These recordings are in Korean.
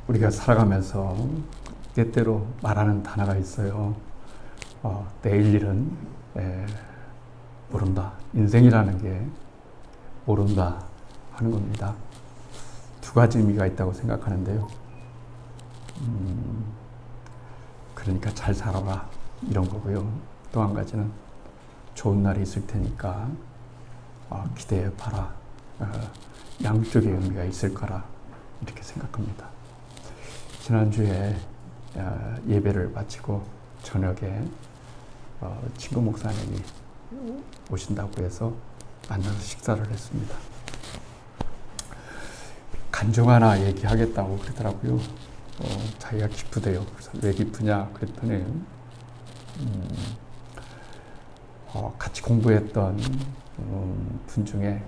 우리가 살아가면서 때때로 말하는 단어가 있어요. 내일 일은 모른다. 인생이라는 게 모른다 하는 겁니다. 두 가지 의미가 있다고 생각하는데요. 그러니까 잘 살아라 이런 거고요. 또 한 가지는 좋은 날이 있을 테니까 기대해 봐라. 양쪽의 의미가 있을 거라 이렇게 생각합니다. 지난주에 예배를 마치고 저녁에 친구 목사님이 오신다고 해서 만나서 식사를 했습니다. 간증 하나 얘기하겠다고 그러더라고요. 자기가 기쁘대요. 그래서 왜 기쁘냐 그랬더니 같이 공부했던 분 중에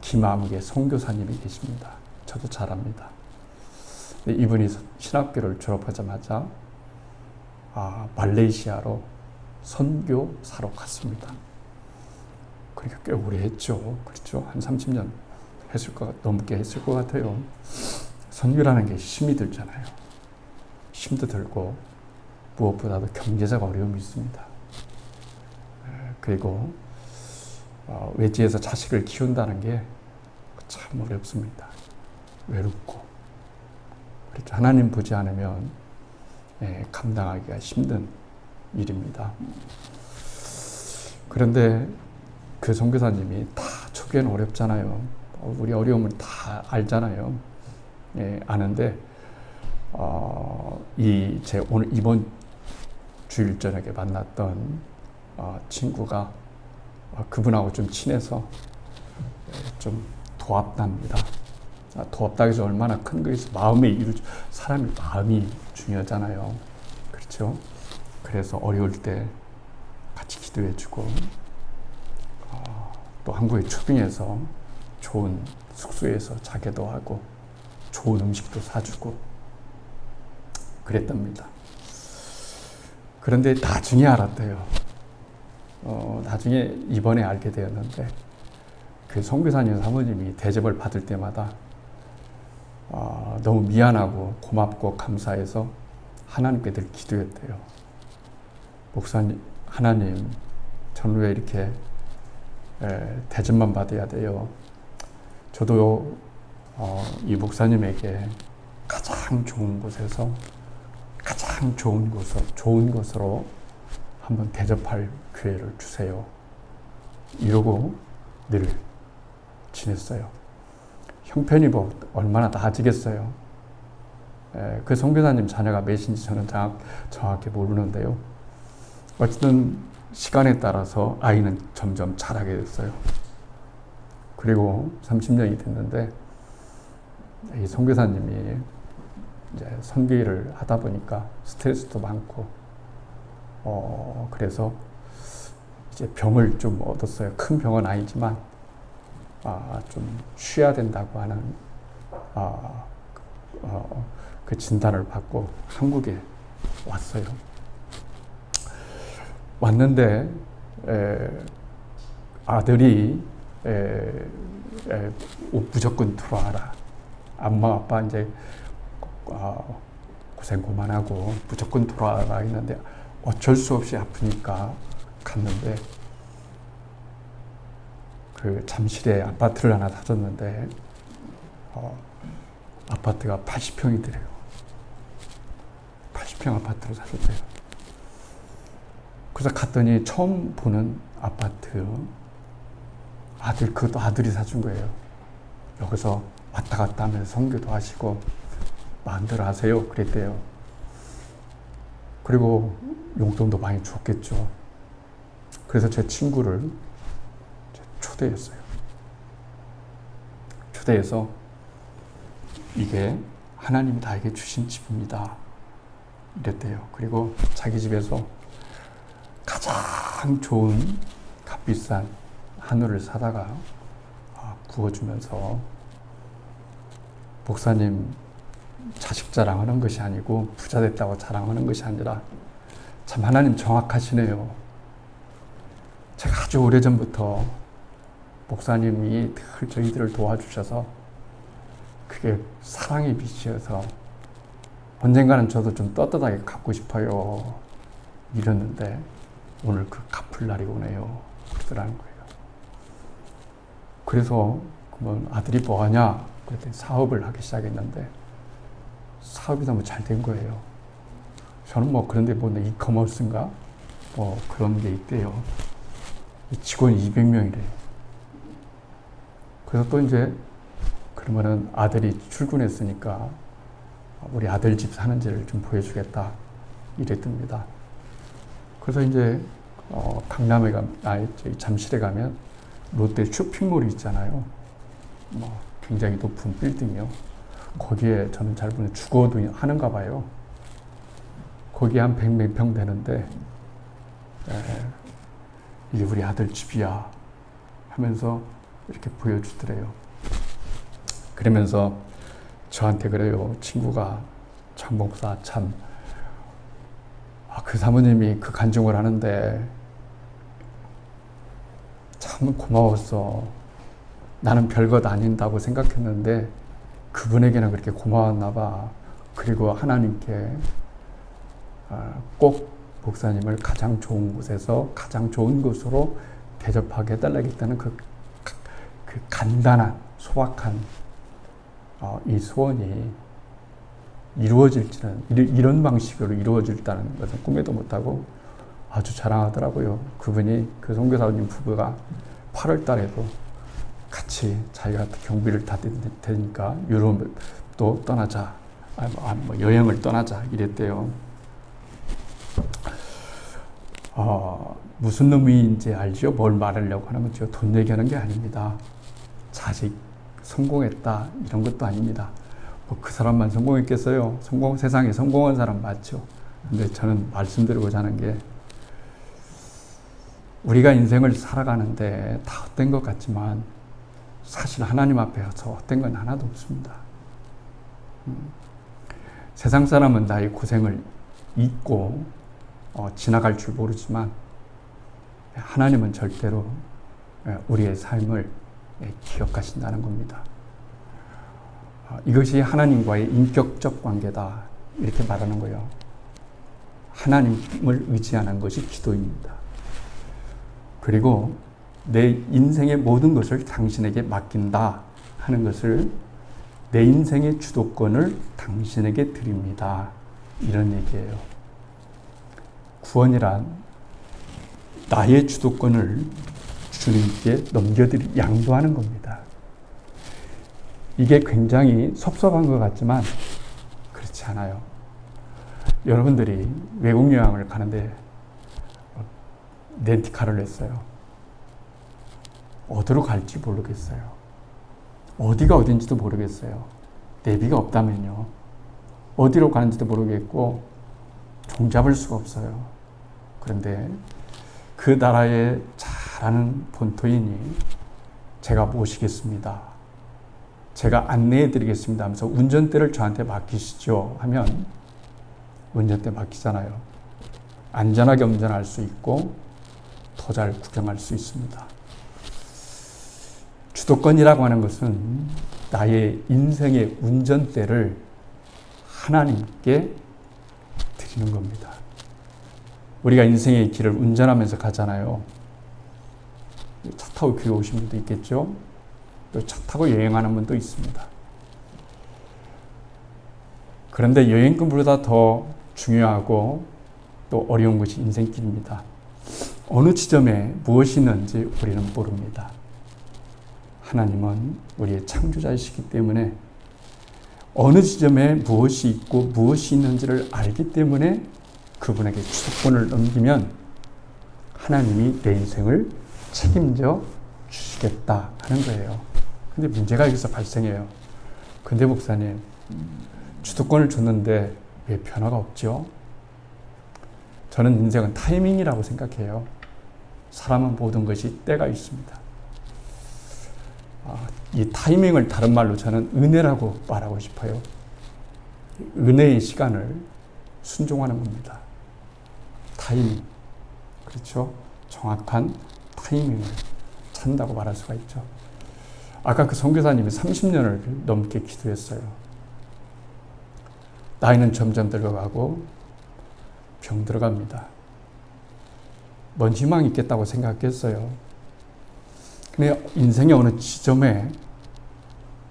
김아무개 선교사님이 계십니다. 저도 잘 압니다. 이분이 신학교를 졸업하자마자 말레이시아로 선교사로 갔습니다. 그러니까 꽤 오래 했죠. 그렇죠. 한 30년 넘게 했을 것 같아요. 선교라는 게 힘이 들잖아요. 힘도 들고 무엇보다도 경제적 어려움이 있습니다. 그리고 외지에서 자식을 키운다는 게 참 어렵습니다. 외롭고 그렇죠. 하나님 보지 않으면 감당하기가 힘든 일입니다. 그런데 그 선교사님이 다 초기에는 어렵잖아요. 우리 어려움을 다 알잖아요. 아는데 이번 주일 저녁에 만났던 친구가 그분하고 좀 친해서 좀 도왔답니다. 도왔다고 해서 얼마나 큰 거에서 사람이 마음이 중요하잖아요. 그렇죠? 그래서 어려울 때 같이 기도해주고 또 한국에 초빙해서 좋은 숙소에서 자게도 하고 좋은 음식도 사주고 그랬답니다. 그런데 나중에 알았대요. 나중에 이번에 알게 되었는데 그 선교사님 사모님이 대접을 받을 때마다 너무 미안하고 고맙고 감사해서 하나님께 늘 기도했대요. 목사님, 하나님, 저는 왜 이렇게 대접만 받아야 돼요? 저도 이 목사님에게 가장 좋은 곳에서 가장 좋은 곳으로 한번 대접할 기회를 주세요. 이러고 늘 지냈어요. 형편이 얼마나 나아지겠어요. 그 선교사님 자녀가 몇인지 저는 정확히 모르는데요. 어쨌든 시간에 따라서 아이는 점점 자라게 됐어요. 그리고 30년이 됐는데 이 선교사님이 이제 선교를 하다 보니까 스트레스도 많고 그래서 이제 병을 좀 얻었어요. 큰 병은 아니지만 좀 쉬어야 된다고 하는 그 진단을 받고 한국에 왔어요. 왔는데 아들이 무조건 들어와라. 엄마 아빠 이제 고생 그만하고 무조건 돌아와라 했는데 어쩔 수 없이 아프니까 갔는데 그 잠실에 아파트를 하나 사줬는데 아파트가 80평이더래요. 80평 아파트를 사줬대요. 그래서 갔더니 처음 보는 아파트 그것도 아들이 사준 거예요. 여기서 왔다 갔다 하면서 선교도 하시고 마음대로 하세요 그랬대요. 그리고 용돈도 많이 줬겠죠. 그래서 제 친구를 초대했어요. 초대해서 이게 하나님이 나에게 주신 집입니다 이랬대요. 그리고 자기 집에서 가장 좋은 값비싼 한우를 사다가 구워주면서 목사님 자식 자랑하는 것이 아니고 부자 됐다고 자랑하는 것이 아니라 참 하나님 정확하시네요. 제가 아주 오래전부터 목사님이 늘 저희들을 도와주셔서 그 그게 사랑의 빛이어서 언젠가는 저도 좀 떳떳하게 갖고 싶어요. 이랬는데 오늘 그 갚을 날이 오네요. 그러더라는 거예요. 그래서 그러면 아들이 뭐 하냐? 그랬더니 사업을 하기 시작했는데 사업이 너무 잘 된 거예요. 저는 뭐 그런데 뭐 이커머스인가? 뭐 그런 게 있대요. 직원 200명이래. 그래서 또 이제 그러면은 아들이 출근했으니까 우리 아들 집 사는지를 좀 보여주겠다 이랬답니다. 그래서 이제 강남에 저희 잠실에 가면 롯데 쇼핑몰이 있잖아요. 뭐 굉장히 높은 빌딩이요. 거기에 저는 잘 보면 주거도 하는가 봐요. 거기 한 100몇 평 되는데 이게 우리 아들 집이야 하면서 이렇게 보여주더래요. 그러면서 저한테 그래요. 친구가 장 목사 참 그 사모님이 그 간증을 하는데 참 고마웠어. 나는 별것 아닌다고 생각했는데 그분에게는 그렇게 고마웠나 봐. 그리고 하나님께 꼭 목사님을 가장 좋은 곳에서 가장 좋은 곳으로 대접하게 해달라겠다는 그 간단한 소박한 이 소원이 이루어질지는 이런 방식으로 이루어질다는 것은 꿈에도 못하고 아주 자랑하더라고요. 그분이 그 선교사님 부부가 8월 달에도 같이 자기가 경비를 다 되니까 유럽도 떠나자, 뭐 여행을 떠나자 이랬대요. 무슨 의미인지 알죠? 뭘 말하려고 하는 거죠. 돈 얘기하는 게 아닙니다. 자식 성공했다 이런 것도 아닙니다. 뭐 그 사람만 성공했겠어요? 세상에 성공한 사람 맞죠? 근데 저는 말씀드리고자 하는 게 우리가 인생을 살아가는데 다 헛된 것 같지만 사실 하나님 앞에서 헛된 건 하나도 없습니다. 세상 사람은 나의 고생을 잊고 지나갈 줄 모르지만 하나님은 절대로 우리의 삶을 기억하신다는 겁니다. 이것이 하나님과의 인격적 관계다 이렇게 말하는 거예요. 하나님을 의지하는 것이 기도입니다. 그리고 내 인생의 모든 것을 당신에게 맡긴다 하는 것을 내 인생의 주도권을 당신에게 드립니다. 이런 얘기예요. 구원이란 나의 주도권을 주님께 양도하는 겁니다. 이게 굉장히 섭섭한 것 같지만 그렇지 않아요. 여러분들이 외국 여행을 가는데 렌트카를 냈어요. 어디로 갈지 모르겠어요. 어디가 어딘지도 모르겠어요. 내비가 없다면요. 어디로 가는지도 모르겠고 종잡을 수가 없어요. 그런데 그 나라에 잘 아는 본토인이 제가 모시겠습니다. 제가 안내해 드리겠습니다 하면서 운전대를 저한테 맡기시죠 하면 운전대 맡기잖아요. 안전하게 운전할 수 있고 더 잘 구경할 수 있습니다. 주도권이라고 하는 것은 나의 인생의 운전대를 하나님께 드리는 겁니다. 우리가 인생의 길을 운전하면서 가잖아요. 차 타고 교회 오신 분도 있겠죠. 또 차 타고 여행하는 분도 있습니다. 그런데 여행꾼보다 더 중요하고 또 어려운 것이 인생길입니다. 어느 지점에 무엇이 있는지 우리는 모릅니다. 하나님은 우리의 창조자이시기 때문에 어느 지점에 무엇이 있고 무엇이 있는지를 알기 때문에 그분에게 주도권을 넘기면 하나님이 내 인생을 책임져 주시겠다 하는 거예요. 근데 문제가 여기서 발생해요. 근데 목사님, 주도권을 줬는데 왜 변화가 없죠? 저는 인생은 타이밍이라고 생각해요. 사람은 모든 것이 때가 있습니다. 이 타이밍을 다른 말로 저는 은혜라고 말하고 싶어요. 은혜의 시간을 순종하는 겁니다. 타이밍. 그렇죠? 정확한 타이밍을 찾는다고 말할 수가 있죠. 아까 그 선교사님이 30년을 넘게 기도했어요. 나이는 점점 들어가고 병 들어갑니다. 뭔 희망이 있겠다고 생각했어요. 근데 인생의 어느 지점에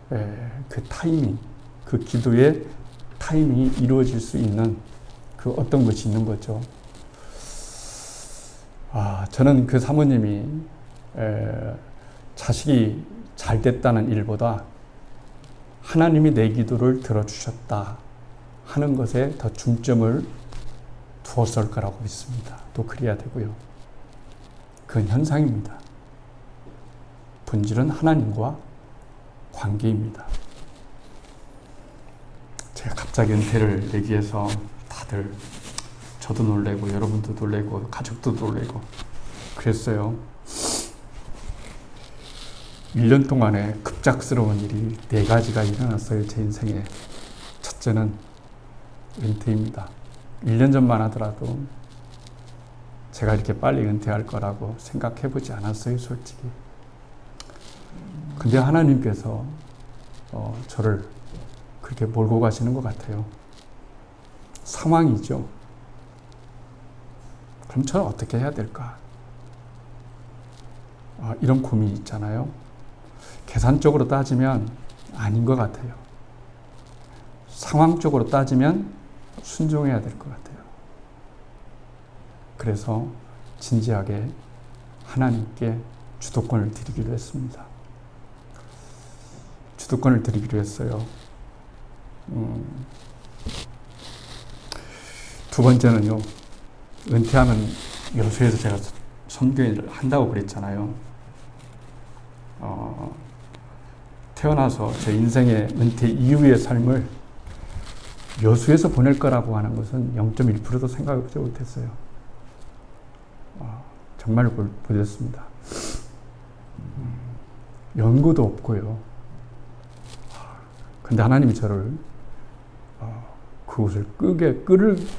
그 타이밍, 그 기도의 타이밍이 이루어질 수 있는 그 어떤 것이 있는 거죠. 저는 그 사모님이 자식이 잘 됐다는 일보다 하나님이 내 기도를 들어주셨다 하는 것에 더 중점을 두었을 거라고 믿습니다. 또 그래야 되고요. 그건 현상입니다. 본질은 하나님과 관계입니다. 제가 갑자기 은퇴를 얘기해서 다들 저도 놀래고 여러분도 놀래고 가족도 놀래고 그랬어요. 1년 동안에 급작스러운 일이 4가지가 일어났어요. 제 인생에. 첫째는 은퇴입니다. 1년 전만 하더라도 제가 이렇게 빨리 은퇴할 거라고 생각해보지 않았어요. 솔직히. 근데 하나님께서 저를 그렇게 몰고 가시는 것 같아요. 상황이죠. 그럼 저는 어떻게 해야 될까? 이런 고민이 있잖아요. 계산적으로 따지면 아닌 것 같아요. 상황적으로 따지면 순종해야 될 것 같아요. 그래서 진지하게 하나님께 주도권을 드리기로 했습니다. 주도권을 드리기로 했어요. 두 번째는요. 은퇴하면 여수에서 제가 선교를 한다고 그랬잖아요. 태어나서 제 인생의 은퇴 이후의 삶을 여수에서 보낼 거라고 하는 것은 0.1%도 생각하지 못했어요. 정말 못했습니다. 연고도 없고요. 근데 하나님이 저를 그곳을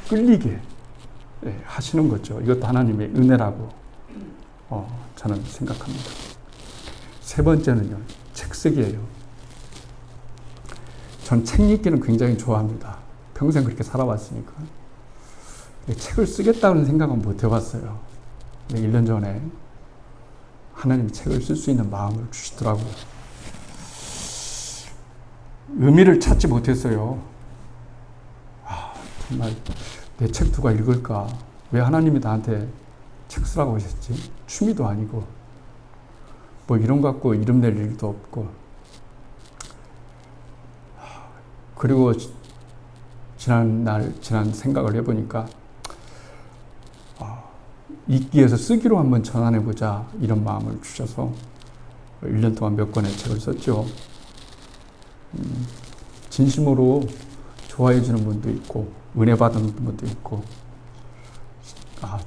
끌리게 하시는 거죠. 이것도 하나님의 은혜라고 저는 생각합니다. 세 번째는요, 책쓰기예요. 전 책 읽기는 굉장히 좋아합니다. 평생 그렇게 살아왔으니까. 책을 쓰겠다는 생각은 못 해봤어요. 근데 1년 전에 하나님이 책을 쓸 수 있는 마음을 주시더라고요. 의미를 찾지 못했어요. 정말 내 책 누가 읽을까? 왜 하나님이 나한테 책 쓰라고 하셨지? 취미도 아니고 뭐 이런 거 갖고 이름 낼 일도 없고. 그리고 지난 생각을 해보니까 읽기 위해서 쓰기로 한번 전환해보자 이런 마음을 주셔서 1년 동안 몇 권의 책을 썼죠. 진심으로 좋아해 주는 분도 있고 은혜 받은 분도 있고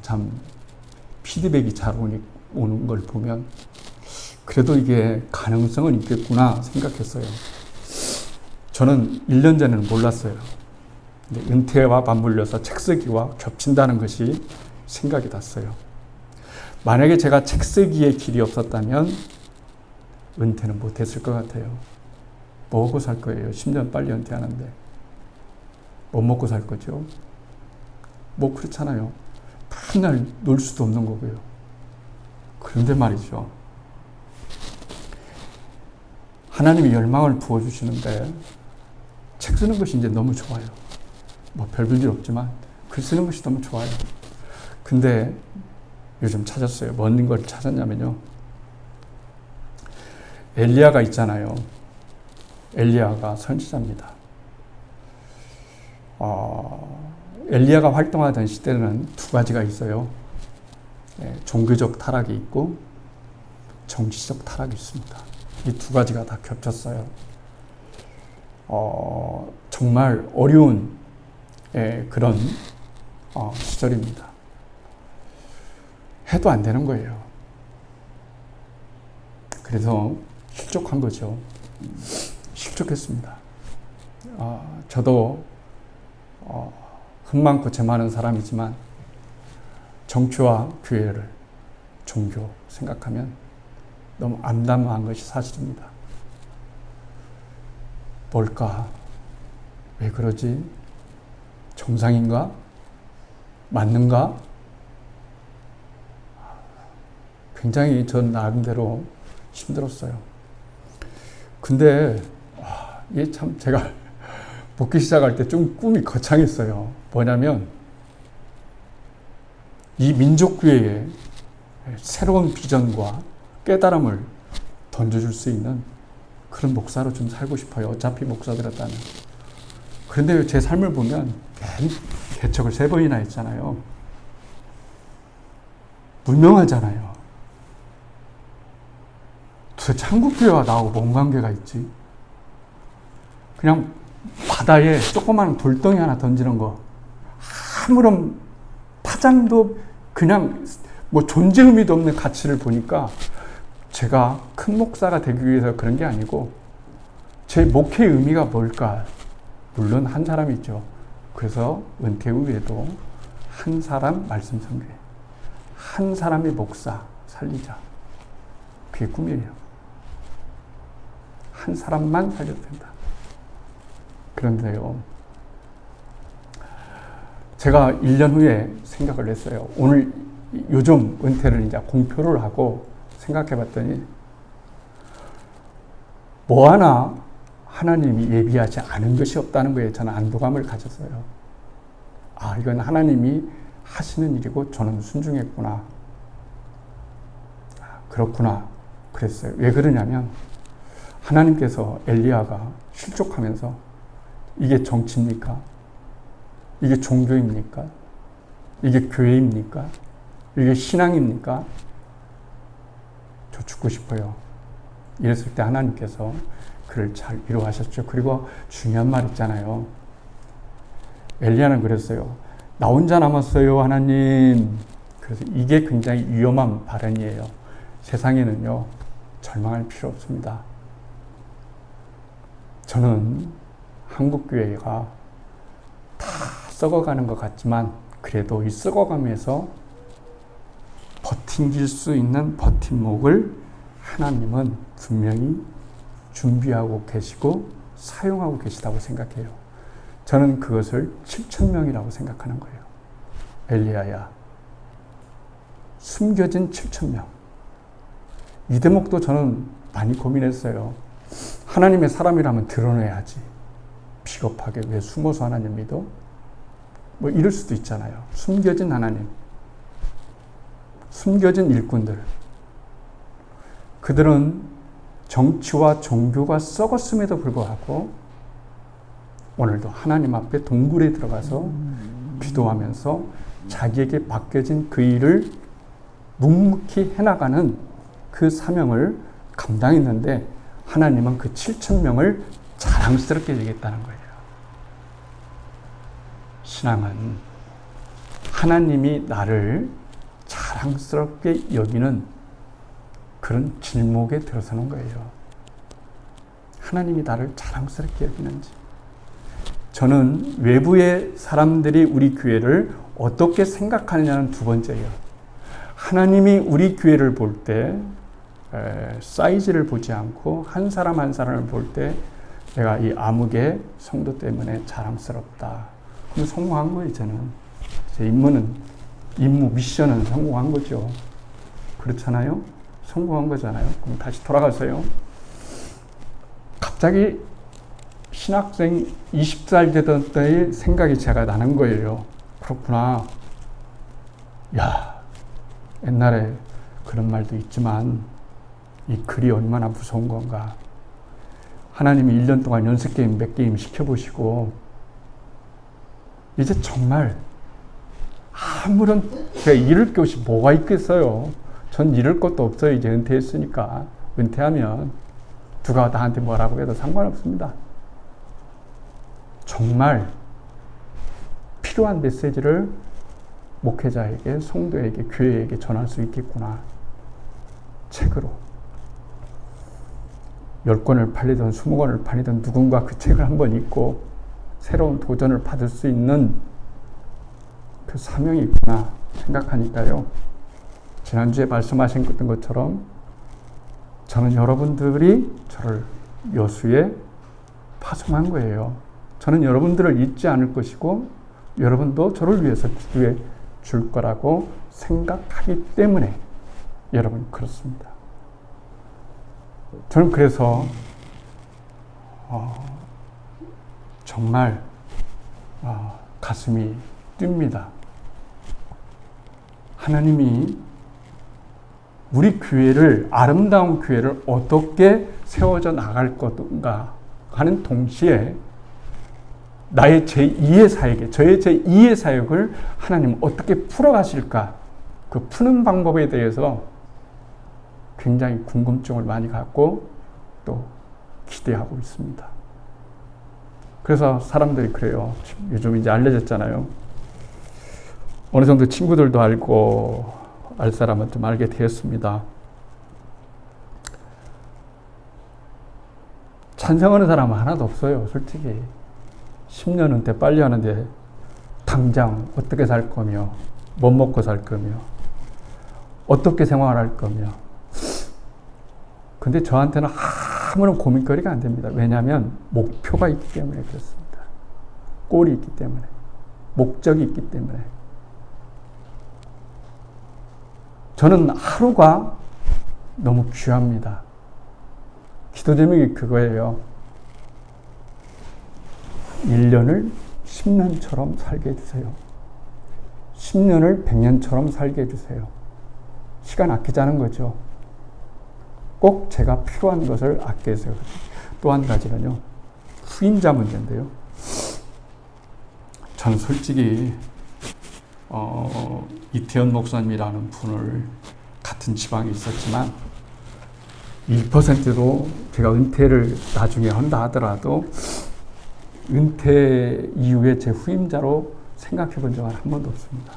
참 피드백이 잘 오는 걸 보면 그래도 이게 가능성은 있겠구나 생각했어요. 저는 1년 전에는 몰랐어요. 근데 은퇴와 맞물려서 책 쓰기와 겹친다는 것이 생각이 났어요. 만약에 제가 책 쓰기의 길이 없었다면 은퇴는 못했을 것 같아요. 뭐 먹고 살 거예요? 10년 빨리 은퇴하는데. 못 먹고 살 거죠? 뭐 그렇잖아요. 맨날 놀 수도 없는 거고요. 그런데 말이죠. 하나님이 열망을 부어주시는데 책 쓰는 것이 이제 너무 좋아요. 뭐 별별 일 없지만 글 쓰는 것이 너무 좋아요. 근데 요즘 찾았어요. 뭔 걸 찾았냐면요. 엘리야가 있잖아요. 엘리야가 선지자입니다. 엘리야가 활동하던 시대는 두 가지가 있어요. 종교적 타락이 있고 정치적 타락이 있습니다. 이 두 가지가 다 겹쳤어요. 정말 어려운 그런 시절입니다. 해도 안 되는 거예요. 그래서 실족한 거죠. 실족했습니다. 저도 흠 많고 죄 많은 사람이지만 정치와 교회를 종교 생각하면 너무 암담한 것이 사실입니다. 뭘까? 왜 그러지? 정상인가? 맞는가? 굉장히 전 나름대로 힘들었어요. 근데 이게 참 제가 복귀 시작할 때 좀 꿈이 거창했어요. 뭐냐면 이 민족교회에 새로운 비전과 깨달음을 던져줄 수 있는 그런 목사로 좀 살고 싶어요. 어차피 목사들었다면. 그런데 제 삶을 보면 개척을 3번이나 했잖아요. 무명하잖아요. 도대체 한국교회와 나하고 뭔 관계가 있지? 그냥 바다에 조그마한 돌덩이 하나 던지는 거, 아무런 파장도 그냥 뭐 존재 의미도 없는 가치를 보니까 제가 큰 목사가 되기 위해서 그런 게 아니고 제 목회의 의미가 뭘까? 물론 한 사람이 있죠. 그래서 은퇴 후에도 한 사람 말씀 선교회, 한 사람의 목사 살리자. 그게 꿈이에요. 한 사람만 살려도 된다. 그런데요, 제가 1년 후에 생각을 했어요. 오늘 요즘 은퇴를 이제 공표를 하고 생각해 봤더니 뭐 하나 하나님이 예비하지 않은 것이 없다는 거에 저는 안도감을 가졌어요. 아, 이건 하나님이 하시는 일이고 저는 순종했구나. 그렇구나. 그랬어요. 왜 그러냐면 하나님께서 엘리야가 실족하면서 이게 정치입니까? 이게 종교입니까? 이게 교회입니까? 이게 신앙입니까? 저 죽고 싶어요. 이랬을 때 하나님께서 그를 잘 위로하셨죠. 그리고 중요한 말 있잖아요. 엘리야는 그랬어요. 나 혼자 남았어요, 하나님. 그래서 이게 굉장히 위험한 발언이에요. 세상에는요, 절망할 필요 없습니다. 저는 한국교회가 다 썩어가는 것 같지만 그래도 이 썩어가면서 버틴길 수 있는 버팀목을 하나님은 분명히 준비하고 계시고 사용하고 계시다고 생각해요. 저는 그것을 7,000명이라고 생각하는 거예요. 엘리야야, 숨겨진 7,000명. 이 대목도 저는 많이 고민했어요. 하나님의 사람이라면 드러내야지. 비겁하게 왜 숨어서 하나님 믿어? 뭐 이럴 수도 있잖아요. 숨겨진 하나님, 숨겨진 일꾼들. 그들은 정치와 종교가 썩었음에도 불구하고 오늘도 하나님 앞에 동굴에 들어가서 기도하면서 자기에게 맡겨진 그 일을 묵묵히 해나가는 그 사명을 감당했는데 하나님은 그 7,000명을 자랑스럽게 여겼다는 거예요. 신앙은 하나님이 나를 자랑스럽게 여기는 그런 질목에 들어서는 거예요. 하나님이 나를 자랑스럽게 여기는지. 저는 외부의 사람들이 우리 교회를 어떻게 생각하느냐는 두 번째예요. 하나님이 우리 교회를 볼 때 사이즈를 보지 않고 한 사람 한 사람을 볼 때 내가 이 아무개 성도 때문에 자랑스럽다. 그럼 성공한 거예요, 저는. 제 임무, 미션은 성공한 거죠. 그렇잖아요? 성공한 거잖아요. 그럼 다시 돌아가세요. 갑자기 신학생 20살 되던 때의 생각이 제가 나는 거예요. 그렇구나. 야, 옛날에 그런 말도 있지만 이 글이 얼마나 무서운 건가. 하나님이 1년 동안 연습게임 몇 게임 시켜보시고 이제 정말 아무런 제가 잃을 것이 뭐가 있겠어요. 전 잃을 것도 없어요. 이제 은퇴했으니까. 은퇴하면 누가 나한테 뭐라고 해도 상관없습니다. 정말 필요한 메시지를 목회자에게, 성도에게, 교회에게 전할 수 있겠구나. 책으로. 10권을 팔리든 20권을 팔리든 누군가 그 책을 한번 읽고 새로운 도전을 받을 수 있는 그 사명이 있구나 생각하니까요. 지난주에 말씀하신 것처럼 저는 여러분들이 저를 여수의 파송한 거예요. 저는 여러분들을 잊지 않을 것이고 여러분도 저를 위해서 기도해 줄 거라고 생각하기 때문에 여러분 그렇습니다. 저는 그래서 정말 가슴이 뜁니다. 하나님이 우리 교회를, 아름다운 교회를 어떻게 세워져 나갈 것인가 하는 동시에 나의 제2의 사역, 저의 제2의 사역을 하나님 어떻게 풀어가실까, 그 푸는 방법에 대해서 굉장히 궁금증을 많이 갖고 또 기대하고 있습니다. 그래서 사람들이 그래요. 요즘 이제 알려졌잖아요. 어느 정도 친구들도 알고 알 사람은 좀 알게 되었습니다. 찬성하는 사람은 하나도 없어요. 솔직히 10년 은퇴 빨리 하는데 당장 어떻게 살 거며, 못 먹고 살 거며, 어떻게 생활할 거며. 근데 저한테는 아무런 고민거리가 안 됩니다. 왜냐하면 목표가 있기 때문에 그렇습니다. 꼴이 있기 때문에, 목적이 있기 때문에. 저는 하루가 너무 귀합니다. 기도 제목이 그거예요. 1년을 10년처럼 살게 해주세요. 10년을 100년처럼 살게 해주세요. 시간 아끼자는 거죠. 꼭 제가 필요한 것을 아껴야 해요. 또 한 가지는요, 후임자 문제인데요. 저는 솔직히 이태원 목사님이라는 분을 같은 지방에 있었지만 1%도 제가 은퇴를 나중에 한다 하더라도 은퇴 이후에 제 후임자로 생각해 본 적은 한 번도 없습니다.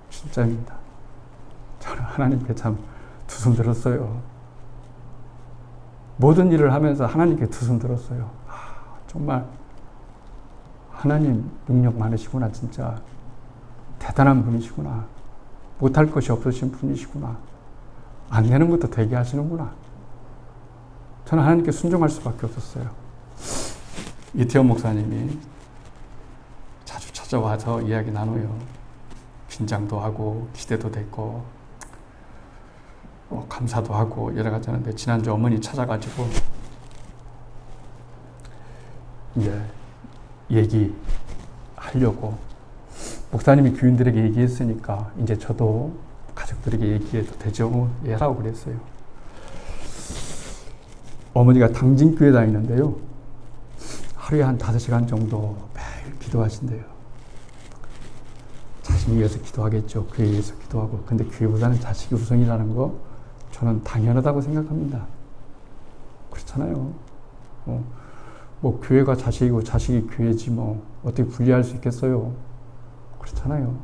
진짜입니다. 저는 하나님께 참 두 손 들었어요. 모든 일을 하면서 하나님께 두 손 들었어요. 정말 하나님 능력 많으시구나. 진짜 대단한 분이시구나. 못할 것이 없으신 분이시구나. 안 되는 것도 되게 하시는구나. 저는 하나님께 순종할 수밖에 없었어요. 이태원 목사님이 자주 찾아와서 이야기 나눠요. 긴장도 하고 기대도 됐고 감사도 하고 여러 가지 하는데, 지난주 어머니 찾아가지고 이제 얘기하려고, 목사님이 교인들에게 얘기했으니까 이제 저도 가족들에게 얘기해도 되죠? 예, 하라고 그랬어요. 어머니가 당진교회 다니는데요, 하루에 한 5시간 정도 매일 기도하신대요. 자신이 위해서 기도하겠죠. 교회에 위해서 기도하고. 근데 교회보다는 자식이 우선이라는 거 저는 당연하다고 생각합니다. 그렇잖아요. 뭐 교회가 자식이고 자식이 교회지 뭐 어떻게 분리할 수 있겠어요. 그렇잖아요.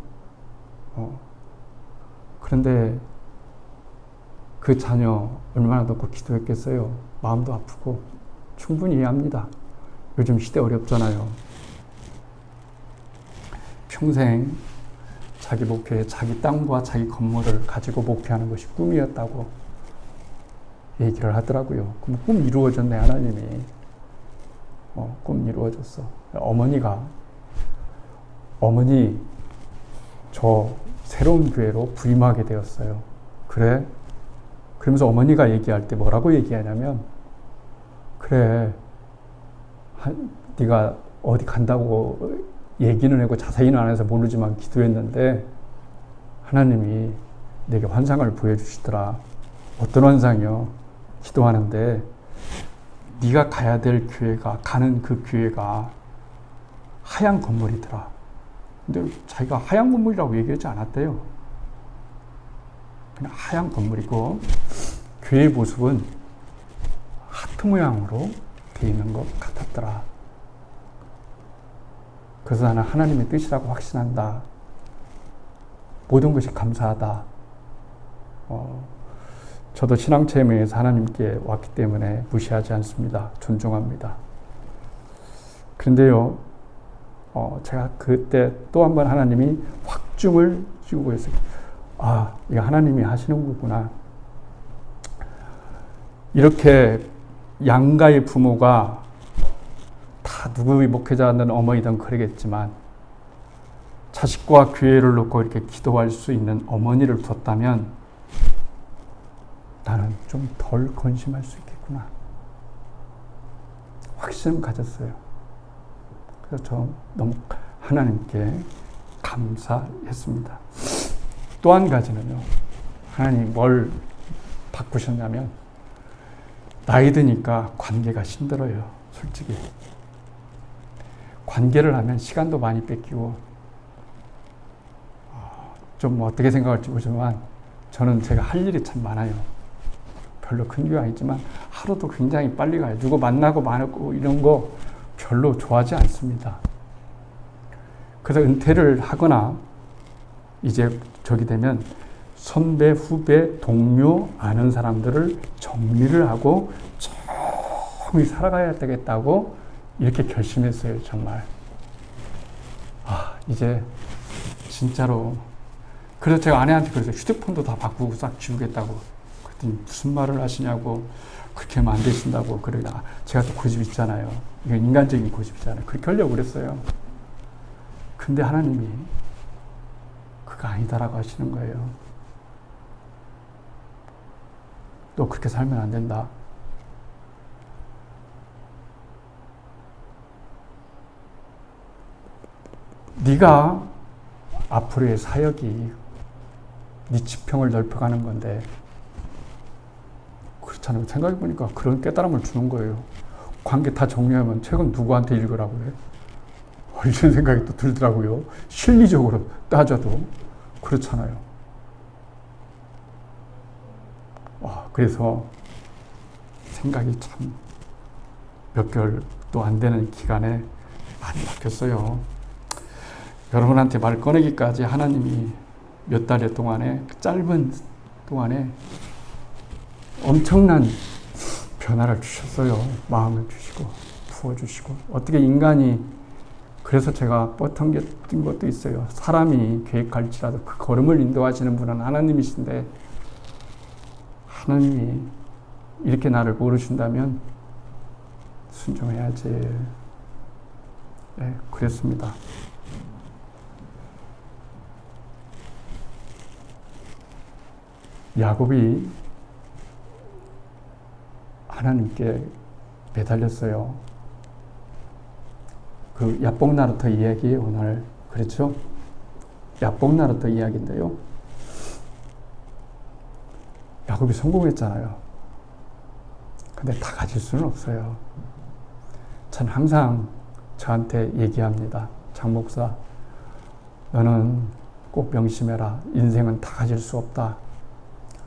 그런데 그 자녀 얼마나 놓고 기도했겠어요. 마음도 아프고 충분히 이해합니다. 요즘 시대 어렵잖아요. 평생 자기 목표에 자기 땅과 자기 건물을 가지고 목표하는 것이 꿈이었다고 얘기를 하더라고요. 그럼 꿈 이루어졌네, 하나님이. 꿈 이루어졌어. 어머니 저 새로운 교회로 부임하게 되었어요. 그래? 그러면서 어머니가 얘기할 때 뭐라고 얘기하냐면, 그래, 네가 어디 간다고 얘기는 하고 자세히는 안 해서 모르지만 기도했는데 하나님이 내게 환상을 보여주시더라. 어떤 환상이요? 기도하는데 네가 가야 될 교회가, 가는 그 교회가 하얀 건물이더라. 근데 자기가 하얀 건물이라고 얘기하지 않았대요. 그냥 하얀 건물이고 교회의 모습은 하트 모양으로 되어 있는 것 같았더라. 그래서 나는 하나님의 뜻이라고 확신한다. 모든 것이 감사하다. 저도 신앙체험에서 하나님께 왔기 때문에 무시하지 않습니다. 존중합니다. 그런데요, 제가 그때 또 한 번 하나님이 확증을 주고 있어요. 이거 하나님이 하시는 거구나. 이렇게 양가의 부모가 다 누구의 목회자든 어머니든 그러겠지만 자식과 교회를 놓고 이렇게 기도할 수 있는 어머니를 뒀다면 나는 좀 덜 건심할 수 있겠구나. 확신을 가졌어요. 그래서 저 너무 하나님께 감사했습니다. 또 한 가지는요. 하나님 뭘 바꾸셨냐면 나이 드니까 관계가 힘들어요. 솔직히. 관계를 하면 시간도 많이 뺏기고 좀 어떻게 생각할지 모르지만 저는 제가 할 일이 참 많아요. 별로 큰 게 아니지만 하루도 굉장히 빨리 가요. 누구 만나고 많고 이런 거 별로 좋아하지 않습니다. 그래서 은퇴를 하거나 이제 저기 되면 선배, 후배, 동료, 아는 사람들을 정리를 하고 조용히 살아가야 되겠다고 이렇게 결심했어요. 정말. 이제 진짜로. 그래서 제가 아내한테 그래서 휴대폰도 다 바꾸고 싹 지우겠다고. 그랬더니 무슨 말을 하시냐고. 그렇게 하면 안 되신다고. 그러나 제가 또 고집 있잖아요. 이건 인간적인 고집이잖아요. 그렇게 하려고 그랬어요. 근데 하나님이 그거 아니다라고 하시는 거예요. 너 그렇게 살면 안 된다. 네가 앞으로의 사역이 네 지평을 넓혀가는 건데 그렇잖아요. 생각해보니까 그런 깨달음을 주는 거예요. 관계 다 정리하면 책은 누구한테 읽으라고 그래? 이런 생각이 또 들더라고요. 실리적으로 따져도 그렇잖아요. 그래서 생각이 참 몇 개월도 안 되는 기간에 많이 바뀌었어요. 여러분한테 말 꺼내기까지 하나님이 몇 달 동안에 짧은 동안에 엄청난 변화를 주셨어요. 마음을 주시고 부어주시고 어떻게 인간이 그래서 제가 뻗은 것도 있어요. 사람이 계획할지라도 그 걸음을 인도하시는 분은 하나님이신데 하나님이 이렇게 나를 고르신다면 순종해야지. 네, 그랬습니다. 야곱이 하나님께 매달렸어요. 그 야복나루터 이야기 오늘 그렇죠? 야복나루터 이야기인데요. 야곱이 성공했잖아요. 근데 다 가질 수는 없어요. 전 항상 저한테 얘기합니다. 장 목사, 너는 꼭 명심해라. 인생은 다 가질 수 없다.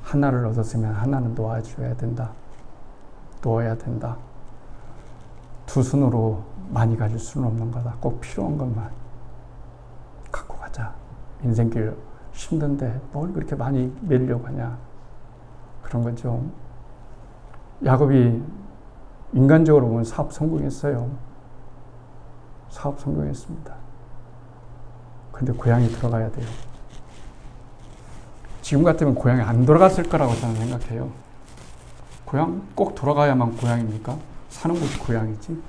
하나를 얻었으면 하나는 놓아줘야 된다. 놓아야 된다. 두 손으로 많이 가질 수는 없는 거다. 꼭 필요한 것만 갖고 가자. 인생길 힘든데 뭘 그렇게 많이 매려고 하냐. 그런 거죠. 야곱이 인간적으로 보면 사업 성공했어요. 사업 성공했습니다. 근데 고향에 들어가야 돼요. 지금 같으면 고향에 안 돌아갔을 거라고 저는 생각해요. 고향 꼭 돌아가야만 고향입니까? 사는 곳이 고향이지.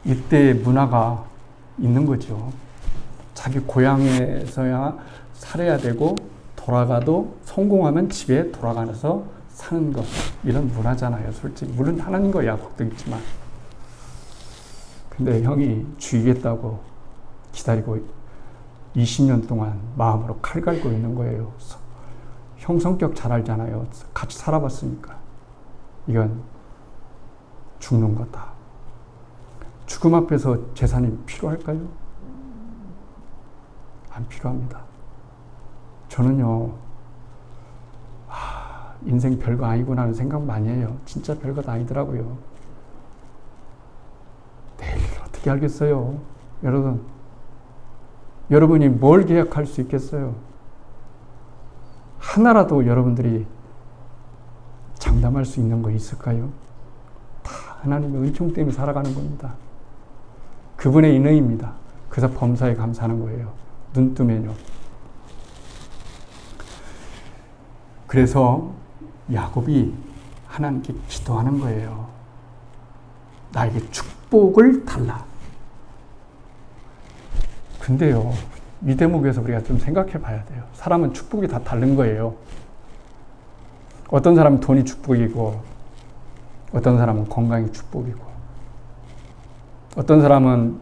이때의 문화가 있는 거죠. 자기 고향에서야 살아야 되고 돌아가도 성공하면 집에 돌아가서 사는 것. 이런 문화잖아요. 솔직히. 물론 하나님과 야곱도 있지만. 근데 형이 죽이겠다고 기다리고 20년 동안 마음으로 칼 갈고 있는 거예요. 형 성격 잘 알잖아요. 같이 살아봤으니까. 이건 죽는 거다. 죽음 앞에서 재산이 필요할까요? 안 필요합니다. 저는요, 인생 별거 아니구나 하는 생각 많이 해요. 진짜 별거 아니더라고요. 내일 어떻게 알겠어요? 여러분이 뭘 계획할 수 있겠어요? 하나라도 여러분들이 장담할 수 있는 거 있을까요? 다 하나님의 은총 때문에 살아가는 겁니다. 그분의 인의입니다. 그래서 범사에 감사하는 거예요. 눈 뜨면요. 그래서 야곱이 하나님께 기도하는 거예요. 나에게 축복을 달라. 근데요, 이 대목에서 우리가 좀 생각해 봐야 돼요. 사람은 축복이 다 다른 거예요. 어떤 사람은 돈이 축복이고, 어떤 사람은 건강이 축복이고, 어떤 사람은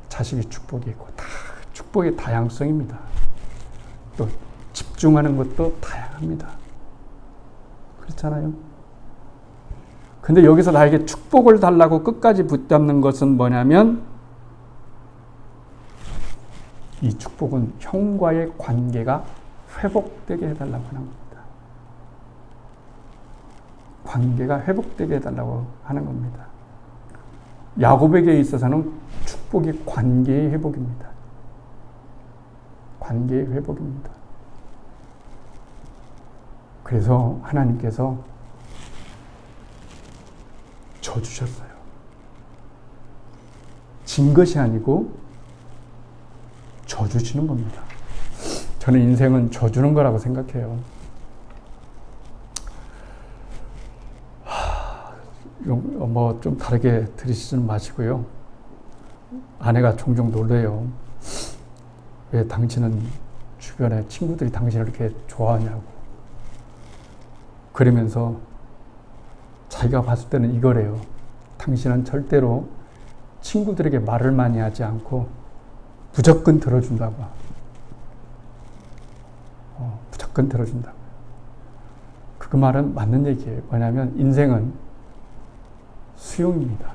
자식이 축복이고, 다 축복의 다양성입니다. 또 집중하는 것도 다양합니다. 그렇잖아요? 근데 여기서 나에게 축복을 달라고 끝까지 붙잡는 것은 뭐냐면, 이 축복은 형과의 관계가 회복되게 해달라고 하는 겁니다. 관계가 회복되게 해달라고 하는 겁니다. 야곱에게 있어서는 축복이 관계의 회복입니다. 관계의 회복입니다. 그래서 하나님께서 져주셨어요. 진 것이 아니고 져주시는 겁니다. 저는 인생은 져주는 거라고 생각해요. 뭐 좀 다르게 들으시지는 마시고요. 아내가 종종 놀래요. 왜 당신은 주변에 친구들이 당신을 이렇게 좋아하냐고. 그러면서 자기가 봤을 때는 이거래요. 당신은 절대로 친구들에게 말을 많이 하지 않고 무조건 들어준다고. 무조건 들어준다고. 그 말은 맞는 얘기예요. 뭐냐면 인생은 수용입니다.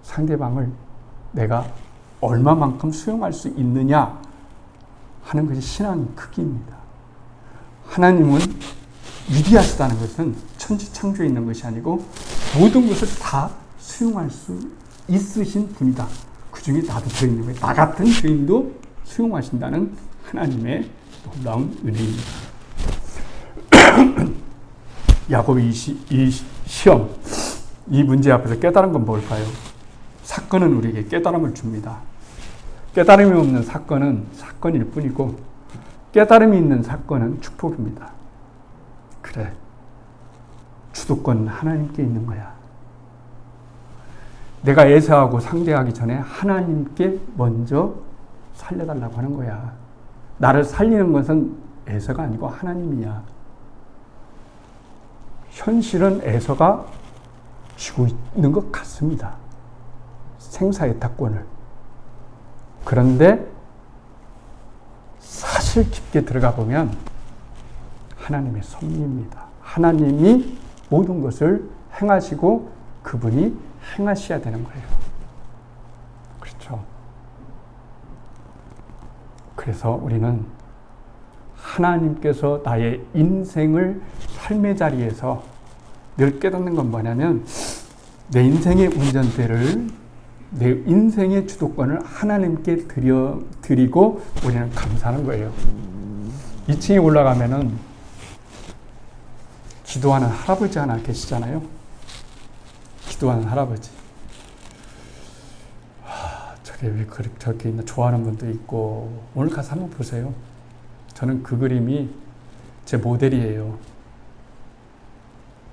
상대방을 내가 얼마만큼 수용할 수 있느냐 하는 것이 신앙의 크기입니다. 하나님은 위대하시다는 것은 천지창조에 있는 것이 아니고 모든 것을 다 수용할 수 있으신 분이다. 그 중에 나도 들어있는 거예요. 나 같은 죄인도 수용하신다는 하나님의 놀라운 은혜입니다. 야곱의 이 시험, 이 문제 앞에서 깨달은 건 뭘까요? 사건은 우리에게 깨달음을 줍니다. 깨달음이 없는 사건은 사건일 뿐이고 깨달음이 있는 사건은 축복입니다. 그래, 주도권은 하나님께 있는 거야. 내가 애서하고 상대하기 전에 하나님께 먼저 살려달라고 하는 거야. 나를 살리는 것은 애서가 아니고 하나님이야. 현실은 애서가 쥐고 있는 것 같습니다. 생사애탁권을. 그런데 사실 깊게 들어가 보면 하나님의 섭리입니다. 하나님이 모든 것을 행하시고 그분이 행하셔야 되는 거예요. 그렇죠? 그래서 우리는 하나님께서 나의 인생을 삶의 자리에서 늘 깨닫는 건 뭐냐면 내 인생의 운전대를, 내 인생의 주도권을 하나님께 드리고 우리는 감사하는 거예요. 2층에 올라가면은 기도하는 할아버지 하나 계시잖아요. 기도하는 할아버지. 저게 왜 저렇게 있나 좋아하는 분도 있고, 오늘 가서 한번 보세요. 저는 그 그림이 제 모델이에요.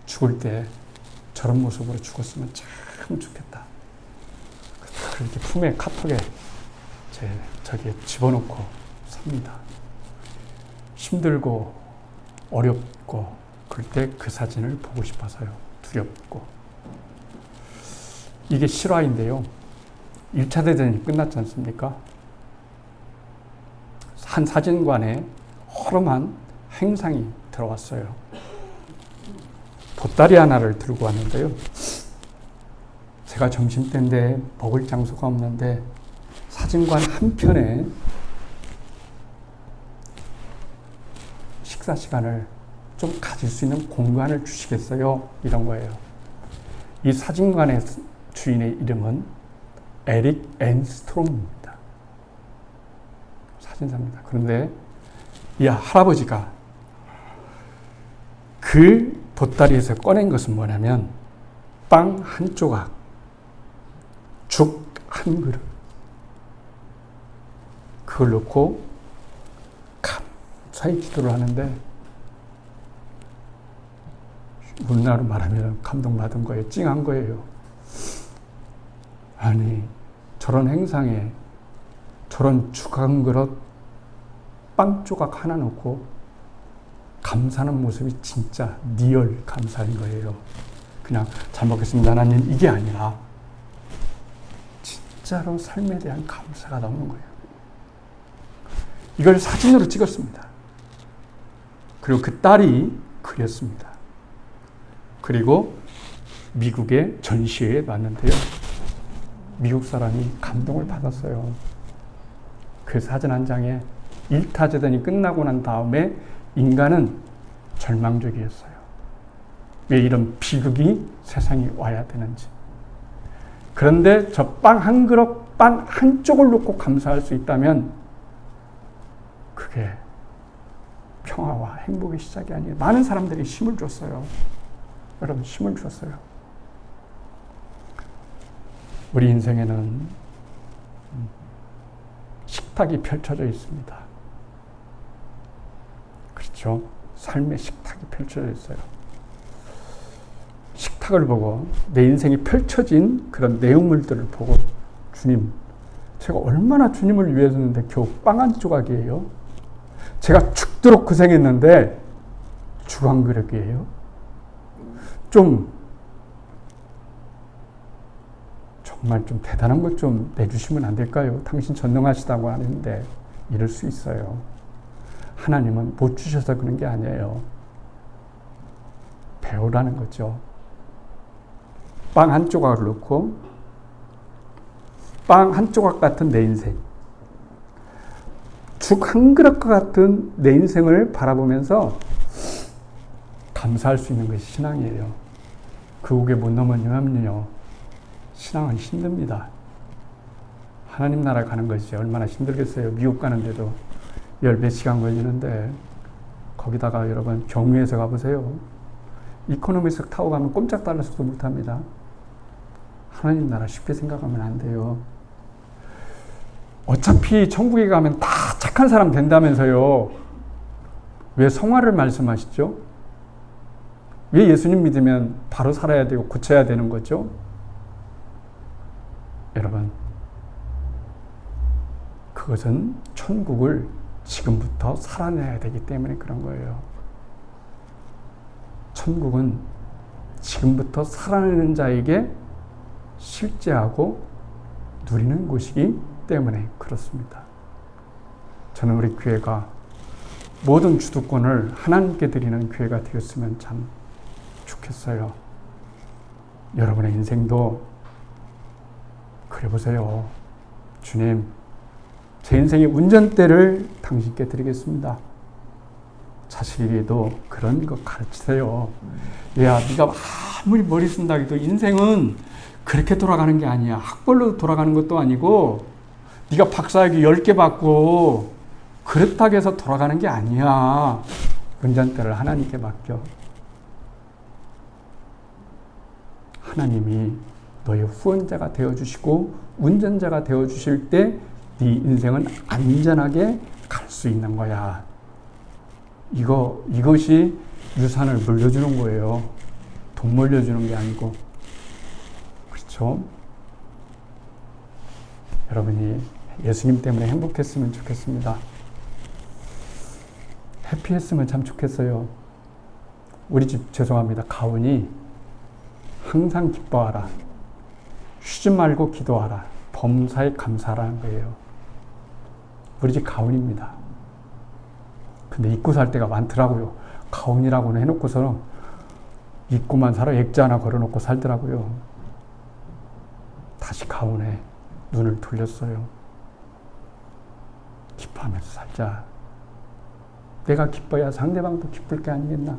죽을 때 저런 모습으로 죽었으면 참 좋겠다. 그렇게 품에 카톡에 저기에 집어넣고 삽니다. 힘들고 어렵고 그럴 때 그 사진을 보고 싶어서요. 두렵고. 이게 실화인데요. 1차 대전이 끝났지 않습니까? 한 사진관에 허름한 행상이 들어왔어요. 보따리 하나를 들고 왔는데요. 제가 점심때인데 먹을 장소가 없는데 사진관 한편에 식사 시간을 좀 가질 수 있는 공간을 주시겠어요? 이런 거예요. 이 사진관의 주인의 이름은 에릭 앤스트롬입니다. 사진사입니다. 그런데 이 할아버지가 그 보따리에서 꺼낸 것은 뭐냐면 빵 한 조각, 죽 한 그릇, 그걸 넣고 감사히 기도를 하는데, 우리나라로 말하면 감동받은 거예요. 찡한 거예요. 아니, 저런 행상에 저런 죽 한 그릇 빵 조각 하나 놓고 감사하는 모습이 진짜 리얼 감사인 거예요. 그냥 잘 먹겠습니다 하나님 이게 아니라 진짜로 삶에 대한 감사가 나오는 거예요. 이걸 사진으로 찍었습니다. 그리고 그 딸이 그렸습니다. 그리고 미국의 전시회에 놨는데요. 미국 사람이 감동을 받았어요. 그 사진 한 장에 일타제단이 끝나고 난 다음에 인간은 절망적이었어요. 왜 이런 비극이 세상에 와야 되는지. 그런데 저 빵 한 그릇, 빵 한쪽을 놓고 감사할 수 있다면 그게 평화와 행복의 시작이 아니에요. 많은 사람들이 힘을 줬어요. 여러분, 힘을 줬어요. 우리 인생에는 식탁이 펼쳐져 있습니다. 그렇죠? 삶의 식탁이 펼쳐져 있어요. 식탁을 보고 내 인생이 펼쳐진 그런 내용물들을 보고 주님, 제가 얼마나 주님을 위해 줬는데 겨우 빵 한 조각이에요? 제가 죽도록 고생했는데 죽 한 그릇이에요? 정말 좀 대단한 것 좀 내주시면 안 될까요? 당신 전능하시다고 하는데 이럴 수 있어요. 하나님은 못 주셔서 그런 게 아니에요. 배우라는 거죠. 빵 한 조각을 넣고 빵 한 조각 같은 내 인생, 죽 한 그릇과 같은 내 인생을 바라보면서 감사할 수 있는 것이 신앙이에요. 그 국에 못 넘으면요, 신앙은 힘듭니다. 하나님 나라 가는 것이 얼마나 힘들겠어요. 미국 가는데도 10몇 시간 걸리는데 거기다가 여러분 경유해서 가보세요. 이코노미석 타고 가면 꼼짝 달라서도 못합니다. 하나님 나라 쉽게 생각하면 안 돼요. 어차피 천국에 가면 다 착한 사람 된다면서요. 왜 성화를 말씀하시죠? 왜 예수님 믿으면 바로 살아야 되고 고쳐야 되는 거죠? 여러분, 그것은 천국을 지금부터 살아내야 되기 때문에 그런 거예요. 천국은 지금부터 살아내는 자에게 실제하고 누리는 곳이기 때문에 그렇습니다. 저는 우리 교회가 모든 주도권을 하나님께 드리는 교회가 되었으면 참 좋겠어요. 여러분의 인생도 그려보세요. 주님, 제 인생의 운전대를 당신께 드리겠습니다. 자식에게도 그런 거 가르치세요. 야, 네가 아무리 머리 쓴다 해도 인생은 그렇게 돌아가는 게 아니야. 학벌로 돌아가는 것도 아니고 네가 박사학위 10개 받고 그렇다고 해서 돌아가는 게 아니야. 운전대를 하나님께 맡겨. 하나님이 너의 후원자가 되어주시고 운전자가 되어주실 때 네 인생은 안전하게 갈 수 있는 거야. 이것이 유산을 물려주는 거예요. 돈 물려주는 게 아니고. 그렇죠? 여러분이 예수님 때문에 행복했으면 좋겠습니다. 해피했으면 참 좋겠어요. 우리 집 죄송합니다. 가훈이 항상 기뻐하라. 쉬지 말고 기도하라. 범사에 감사하라는 거예요. 우리 집 가훈입니다. 근데 잊고 살 때가 많더라고요. 가훈이라고는 해놓고서 잊고만 살아 액자 하나 걸어놓고 살더라고요. 다시 가훈에 눈을 돌렸어요. 기뻐하면서 살자. 내가 기뻐야 상대방도 기쁠 게 아니겠나.